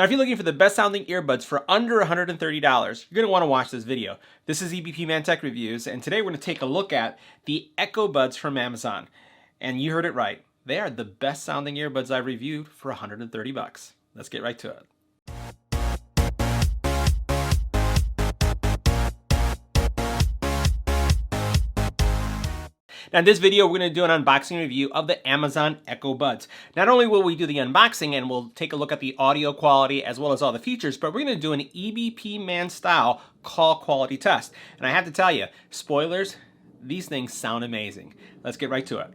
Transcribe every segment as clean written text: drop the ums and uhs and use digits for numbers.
Now, if you're looking for the best sounding earbuds for under $130, you're going to want to watch this video. This is EBPMAN Tech Reviews, and today we're going to take a look at the echobuds from Amazon. And you heard it right. They are the best sounding earbuds I've reviewed for $130. Let's get right to it. Now in this video, we're going to do an unboxing review of the Amazon echobuds. Not only will we do the unboxing and we'll take a look at the audio quality as well as all the features, but we're going to do an EBPMAN style call quality test. And I have to tell you, spoilers, these things sound amazing. Let's get right to it.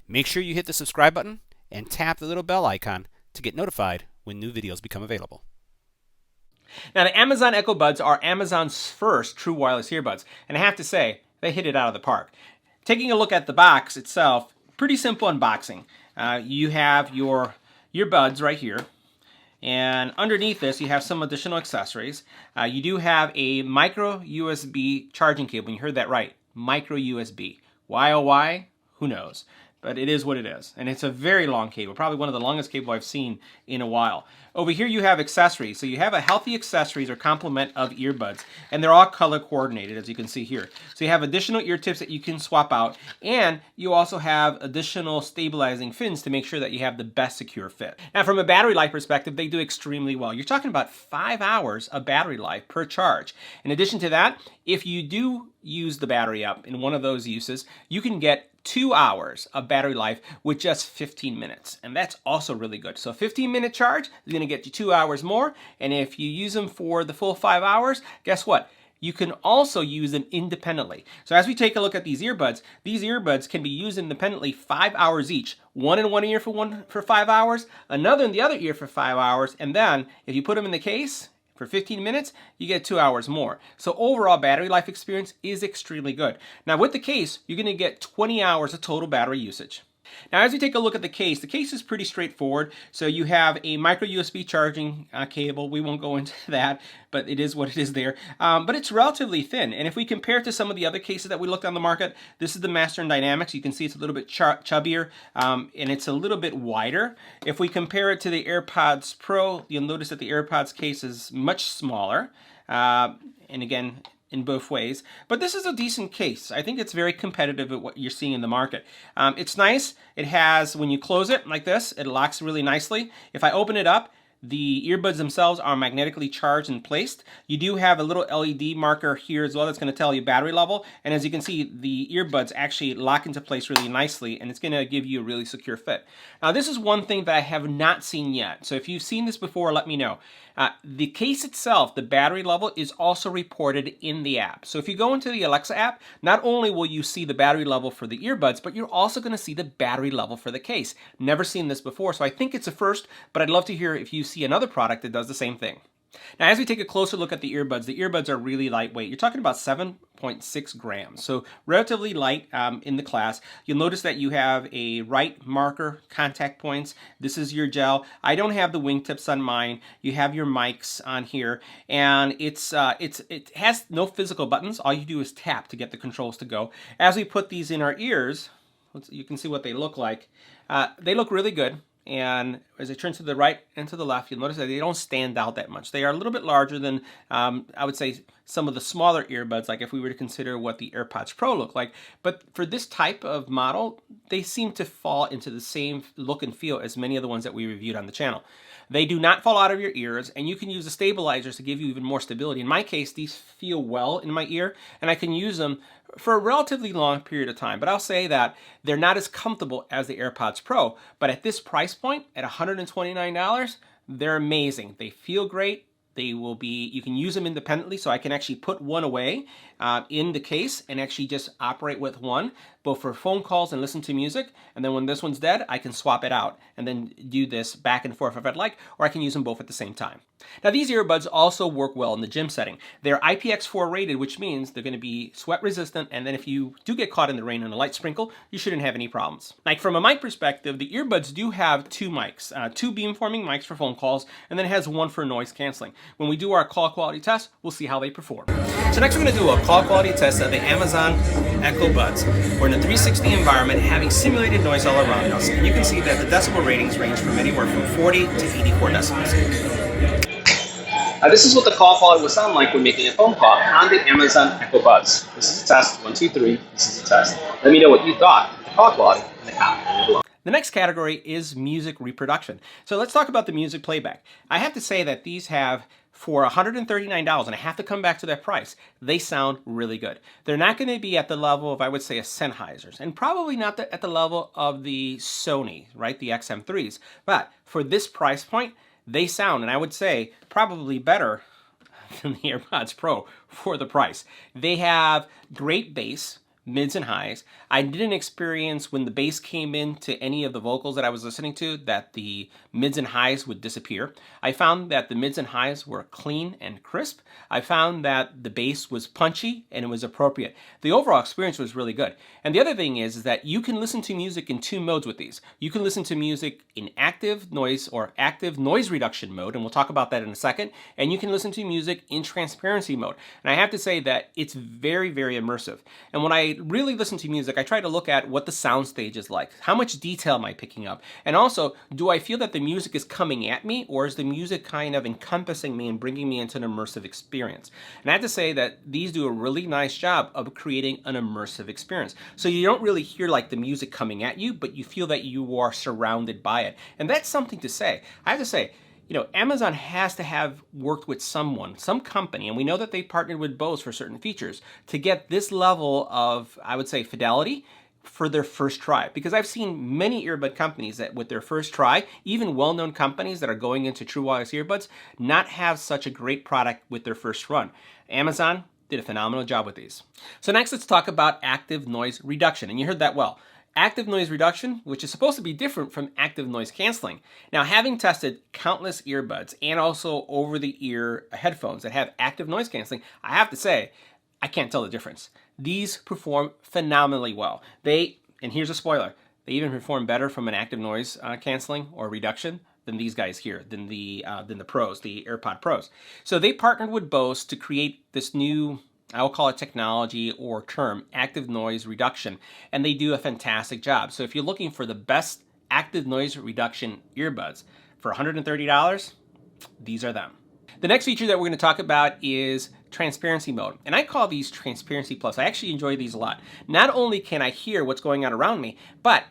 Make sure you hit the subscribe button and tap the little bell icon to get notified when new videos become available. Now the Amazon echobuds are Amazon's first true wireless earbuds. And I have to say, they hit it out of the park. Taking a look at the box itself, pretty simple unboxing. You have your earbuds right here, and underneath this you have some additional accessories. You do have a micro USB charging cable. You heard that right, micro USB. Why oh why? Who knows? But it is what it is. And it's a very long cable, probably one of the longest cable I've seen in a while. Over here you have accessories. So you have a healthy accessories or complement of earbuds, and they're all color coordinated, as you can see here. So you have additional ear tips that you can swap out, and you also have additional stabilizing fins to make sure that you have the best secure fit. Now from a battery life perspective, they do extremely well. You're talking about 5 hours of battery life per charge. In addition to that, if you do use the battery up in one of those uses, you can get 2 hours of battery life with just 15 minutes. And that's also really good. So a 15-minute charge is going to get you 2 hours more. And if you use them for the full 5 hours, guess what? You can also use them independently. So as we take a look at these earbuds can be used independently 5 hours each. One in one ear for 5 hours, another in the other ear for 5 hours, and then if you put them in the case, for 15 minutes, you get 2 hours more. So overall battery life experience is extremely good. Now with the case, you're gonna get 20 hours of total battery usage. Now as we take a look at the case is pretty straightforward. So you have a micro USB charging cable. We won't go into that, but it is what it is there. But it's relatively thin. And if we compare it to some of the other cases that we looked on the market, this is the Master and Dynamics. You can see it's a little bit chubbier and it's a little bit wider. If we compare it to the AirPods Pro, you'll notice that the AirPods case is much smaller. And again, in both ways, but this is a decent case. I think it's very competitive at what you're seeing in the market. It's nice. It has, when you close it like this, it locks really nicely. If I open it up, the earbuds themselves are magnetically charged and placed. You do have a little LED marker here as well that's going to tell you battery level. And as you can see, the earbuds actually lock into place really nicely, and it's going to give you a really secure fit. Now, this is one thing that I have not seen yet. So if you've seen this before, let me know. The case itself, the battery level, is also reported in the app. So if you go into the Alexa app, not only will you see the battery level for the earbuds, but you're also going to see the battery level for the case. Never seen this before, so I think it's a first, but I'd love to hear if you see another product that does the same thing. Now, as we take a closer look at the earbuds are really lightweight. You're talking about 7.6 grams, so relatively light in the class. You'll notice that you have a right marker contact points. This is your gel. I don't have the wingtips on mine. You have your mics on here, and it has no physical buttons. All you do is tap to get the controls to go. As we put these in our ears, you can see what they look like. They look really good. And as I turn to the right and to the left, you'll notice that they don't stand out that much. They are a little bit larger than, I would say, some of the smaller earbuds, like if we were to consider what the AirPods Pro look like. But for this type of model, they seem to fall into the same look and feel as many of the ones that we reviewed on the channel. They do not fall out of your ears, and you can use the stabilizers to give you even more stability. In my case, these feel well in my ear, and I can use them for a relatively long period of time. But I'll say that they're not as comfortable as the AirPods Pro, but at this price point, at $129, they're amazing. They feel great. They will be, you can use them independently, so I can actually put one away in the case and actually just operate with one, both for phone calls and listen to music. And then when this one's dead, I can swap it out and then do this back and forth if I'd like, or I can use them both at the same time. Now these earbuds also work well in the gym setting. They're IPX4 rated, which means they're going to be sweat resistant, and then if you do get caught in the rain and a light sprinkle, you shouldn't have any problems. Like from a mic perspective, the earbuds do have two mics, two beamforming mics for phone calls, and then it has one for noise canceling. When we do our call quality test, we'll see how they perform. So next we're going to do a call quality test of the Amazon echobuds. We're in a 360 environment having simulated noise all around us, and you can see that the decibel ratings range from anywhere from 40 to 84 decibels. This is what the call quality would sound like when making a phone call on the Amazon echobuds. This is a test. 1, 2, 3. This is a test. Let me know what you thought of the call quality in the comment below. The next category is music reproduction. So let's talk about the music playback. I have to say that these have, for $139, and I have to come back to that price, they sound really good. They're not going to be at the level of, I would say, a Sennheiser's, and probably not at the level of the Sony, right, the XM3s. But for this price point, they sound, and I would say, probably better than the AirPods Pro for the price. They have great bass, mids and highs. I didn't experience when the bass came into any of the vocals that I was listening to that the mids and highs would disappear. I found that the mids and highs were clean and crisp. I found that the bass was punchy and it was appropriate. The overall experience was really good. And the other thing is that you can listen to music in 2 modes with these. You can listen to music in active noise or active noise reduction mode, and we'll talk about that in a second, and you can listen to music in transparency mode. And I have to say that it's very, very immersive. And when I really listen to music, I try to look at what the sound stage is like. How much detail am I picking up? And also, do I feel that the music is coming at me, or is the music kind of encompassing me and bringing me into an immersive experience? And I have to say that these do a really nice job of creating an immersive experience. So you don't really hear like the music coming at you, but you feel that you are surrounded by it. And that's something to say. I have to say, you know, Amazon has to have worked with someone, some company, and we know that they partnered with Bose for certain features to get this level of, I would say, fidelity for their first try. Because I've seen many earbud companies that with their first try, even well-known companies that are going into true wireless earbuds, not have such a great product with their first run. Amazon did a phenomenal job with these. So next let's talk about active noise reduction, and you heard that well. Active noise reduction, which is supposed to be different from active noise canceling. Now, having tested countless earbuds and also over-the-ear headphones that have active noise canceling, I have to say, I can't tell the difference. These perform phenomenally well. And here's a spoiler, they even perform better from an active noise canceling or reduction than these guys here, than the Pros, the AirPod Pros. So they partnered with Bose to create this new, I will call it technology or term, active noise reduction, and they do a fantastic job. So if you're looking for the best active noise reduction earbuds for $130, these are them. The next feature that we're going to talk about is transparency mode, and I call these transparency plus. I actually enjoy these a lot. Not only can I hear what's going on around me, but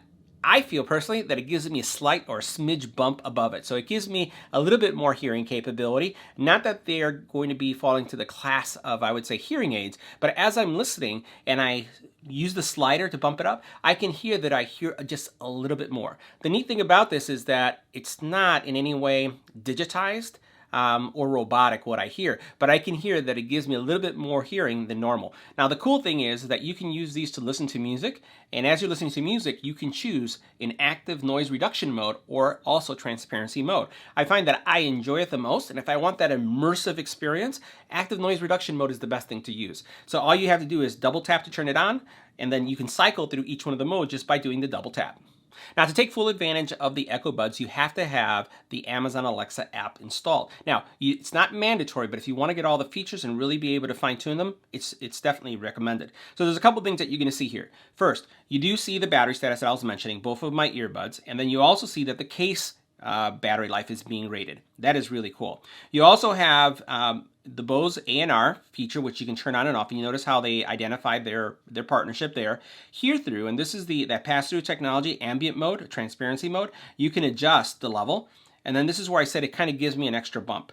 I feel personally that it gives me a slight or a smidge bump above it. So it gives me a little bit more hearing capability. Not that they are going to be falling to the class of, I would say, hearing aids, but as I'm listening and I use the slider to bump it up, I can hear that I hear just a little bit more. The neat thing about this is that it's not in any way digitized or robotic what I hear, but I can hear that it gives me a little bit more hearing than normal. Now the cool thing is that you can use these to listen to music, and as you're listening to music you can choose in active noise reduction mode or also transparency mode. I find that I enjoy it the most, and if I want that immersive experience, active noise reduction mode is the best thing to use. So all you have to do is double tap to turn it on, and then you can cycle through each one of the modes just by doing the double tap. Now, to take full advantage of the echobuds, you have to have the Amazon Alexa app installed. Now, it's not mandatory, but if you want to get all the features and really be able to fine-tune them, it's definitely recommended. So there's a couple things that you're going to see here. First, you do see the battery status that I was mentioning, both of my earbuds, and then you also see that the case battery life is being rated. That is really cool. You also have the Bose A&R feature, which you can turn on and off, and you notice how they identified their partnership there. Hear through, and this is that pass-through technology, ambient mode, transparency mode. You can adjust the level, and then this is where I said it kind of gives me an extra bump.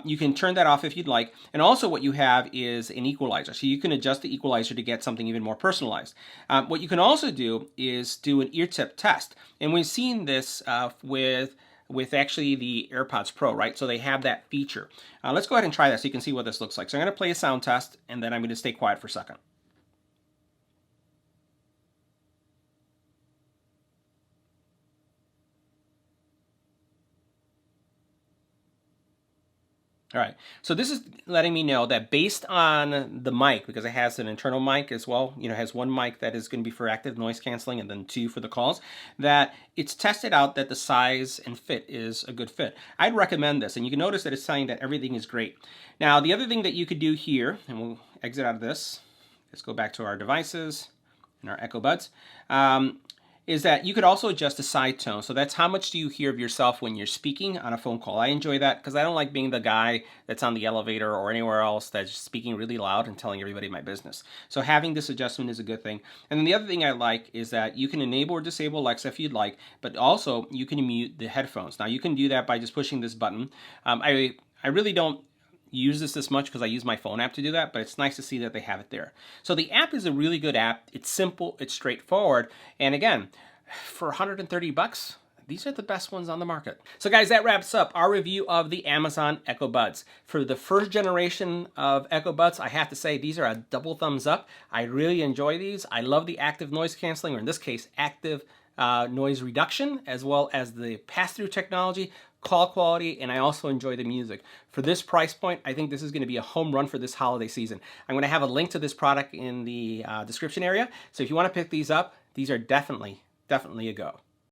You can turn that off if you'd like, and also what you have is an equalizer, so you can adjust the equalizer to get something even more personalized. What you can also do is do an ear tip test, and we've seen this with actually the AirPods Pro, right? So they have that feature. Let's go ahead and try that so you can see what this looks like. So I'm going to play a sound test, and then I'm going to stay quiet for a second. All right, so this is letting me know that based on the mic, because it has an internal mic as well, it has one mic that is going to be for active noise canceling and then two for the calls, that it's tested out that the size and fit is a good fit. I'd recommend this, and you can notice that it's saying that everything is great. Now, the other thing that you could do here, and we'll exit out of this, let's go back to our devices and our echobuds, is that you could also adjust the side tone. So that's how much do you hear of yourself when you're speaking on a phone call. I enjoy that because I don't like being the guy that's on the elevator or anywhere else that's speaking really loud and telling everybody my business. So having this adjustment is a good thing. And then the other thing I like is that you can enable or disable Alexa if you'd like, but also you can mute the headphones. Now you can do that by just pushing this button. I really don't use this much because I use my phone app to do that, but it's nice to see that they have it there. So the app is a really good app. It's simple, it's straightforward, and again, for 130 bucks, these are the best ones on the market. So guys, that wraps up our review of the Amazon echobuds. For the first generation of echobuds, I have to say these are a double thumbs up. I really enjoy these. I love the active noise canceling, or in this case, active noise reduction, as well as the pass-through technology, call quality, and I also enjoy the music. For this price point, I think this is going to be a home run for this holiday season. I'm going to have a link to this product in the description area, so if you want to pick these up, these are definitely a go.